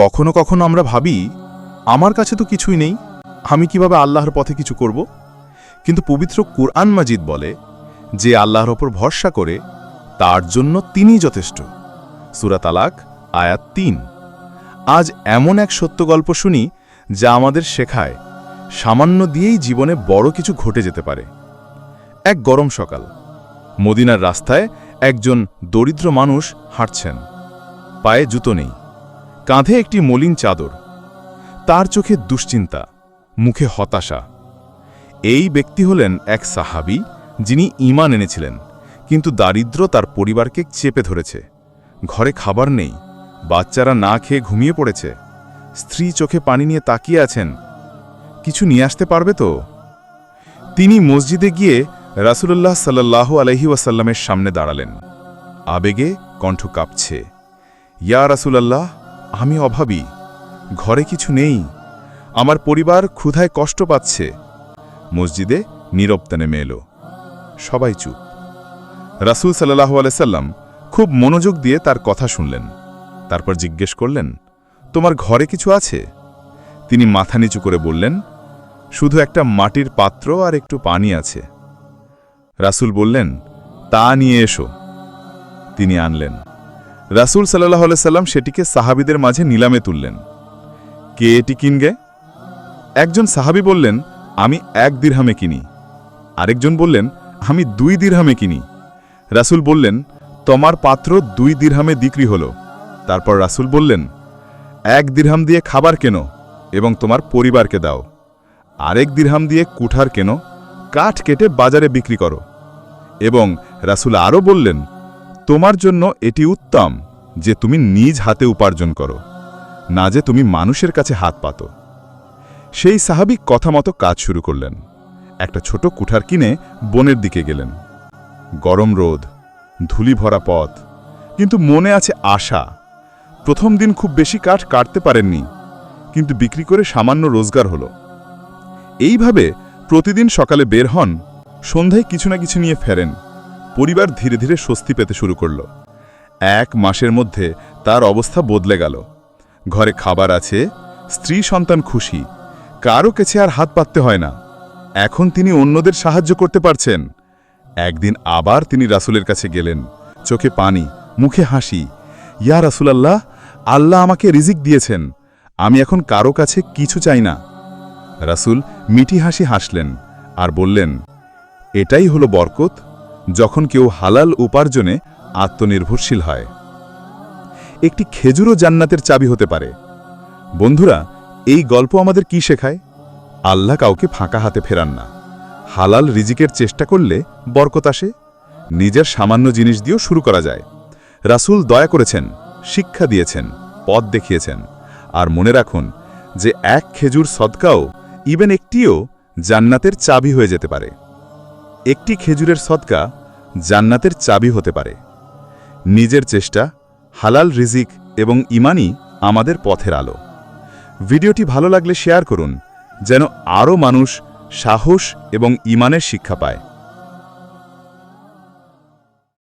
কখনো কখনো আমরা ভাবি আমার কাছে তো কিছুই নেই, আমি কিভাবে আল্লাহর পথে কিছু করব। কিন্তু পবিত্র কুরআন মাজিদ বলে যে আল্লাহর ওপর ভরসা করে তার জন্য তিনিই যথেষ্ট। সূরা তালাক আয়াত ৩। আজ এমন এক সত্য গল্প শুনি যা আমাদের শেখায় সামান্য দিয়েই জীবনে বড় কিছু ঘটে যেতে পারে। এক গরম সকাল, মদিনার রাস্তায় একজন দরিদ্র মানুষ হাঁটছেন। পায়ে জুতো নেই, কাঁধে একটি মলিন চাদর। তার চোখে দুশ্চিন্তা, মুখে হতাশা। এই ব্যক্তি হলেন এক সাহাবী যিনি ঈমান এনেছিলেন, কিন্তু দারিদ্র্য তার পরিবারকে চেপে ধরেছে। ঘরে খাবার নেই, বাচ্চারা না খেয়ে ঘুমিয়ে পড়েছে। স্ত্রী চোখে পানি নিয়ে তাকিয়ে আছেন, কিছু নিয়ে আসতে পারবে তো? তিনি মসজিদে গিয়ে রাসূলুল্লাহ সাল্লাল্লাহু আলাইহি ওয়াসাল্লামের সামনে দাঁড়ালেন। আবেগে কণ্ঠ কাঁপছে। ইয়া রাসূলুল্লাহ, আমি অভাবী, ঘরে কিছু নেই, আমার পরিবার ক্ষুধায় কষ্ট পাচ্ছে। মসজিদে নীরবতা নেমে এলো, সবাই চুপ। রাসূল সাল্লাল্লাহু আলাইহি সাল্লাম খুব মনোযোগ দিয়ে তার কথা শুনলেন। তারপর জিজ্ঞেস করলেন, তোমার ঘরে কিছু আছে? তিনি মাথা নিচু করে বললেন, শুধু একটা মাটির পাত্র আর একটু পানি আছে। রাসূল বললেন, তা নিয়ে এসো। তিনি আনলেন। রাসূল সাল্লাল্লাহু আলাইহি সাল্লাম সেটিকে সাহাবীদের মাঝে নিলামে তুললেন। কে এটি কিনবে? একজন সাহাবী বললেন, আমি 1 দিরহামে কিনি। আরেকজন বললেন, আমি 2 দিরহামে কিনি। রাসূল বললেন, তোমার পাত্র 2 দিরহামে বিক্রি হলো। তারপর রাসূল বললেন, 1 দিরহাম দিয়ে খাবার কেনো এবং তোমার পরিবারকে দাও। আরেক দিরহাম দিয়ে কুঠার কেনো, কাঠ কেটে বাজারে বিক্রি করো। এবং রাসূল আরও বললেন, তোমার জন্য এটি উত্তম যে তুমি নিজ হাতে উপার্জন করো, না যে তুমি মানুষের কাছে হাত পাতো। সেই সাহাবী কথা মতো কাজ শুরু করলেন। একটা ছোট কুঠার কিনে বনের দিকে গেলেন। গরম রোদ, ধুলি ভরা পথ, কিন্তু মনে আছে আশা। প্রথম দিন খুব বেশি কাঠ কাটতে পারেননি, কিন্তু বিক্রি করে সামান্য রোজগার হলো। এইভাবে প্রতিদিন সকালে বের হন, সন্ধ্যায় কিছু না কিছু নিয়ে ফেরেন। পরিবার ধীরে ধীরে স্বস্তি পেতে শুরু করল। 1 মাসের মধ্যে তার অবস্থা বদলে গেল। ঘরে খাবার আছে, স্ত্রী সন্তান খুশি, কারও কাছে আর হাত পাততে হয় না। এখন তিনি অন্যদের সাহায্য করতে পারছেন। একদিন আবার তিনি রাসূলের কাছে গেলেন, চোখে পানি, মুখে হাসি। ইয়া রাসূলুল্লাহ, আল্লাহ আমাকে রিজিক দিয়েছেন, আমি এখন কারো কাছে কিছু চাই না। রাসূল মিঠি হাসি হাসলেন আর বললেন, এটাই হলো বরকত, যখন কেউ হালাল উপার্জনে আত্মনির্ভরশীল হয়। একটি খেজুরও জান্নাতের চাবি হতে পারে। বন্ধুরা, এই গল্প আমাদের কি শেখায়? আল্লাহ কাউকে ফাঁকা হাতে ফেরান না। হালাল রিজিকের চেষ্টা করলে বরকত আসে। নিজের সামান্য জিনিস দিয়েও শুরু করা যায়। রাসূল দয়া করেছেন, শিক্ষা দিয়েছেন, পথ দেখিয়েছেন। আর মনে রাখুন যে 1 খেজুর সদকাও, ইভেন একটিও, জান্নাতের চাবি হয়ে যেতে পারে। একটি খেজুরের সদকা জান্নাতের চাবি হতে পারে। নিজের চেষ্টা, হালাল রিজিক এবং ঈমানই আমাদের পথের আলো। ভিডিওটি ভালো লাগলে শেয়ার করুন, যেন আরও মানুষ সাহস এবং ঈমানের শিক্ষা পায়।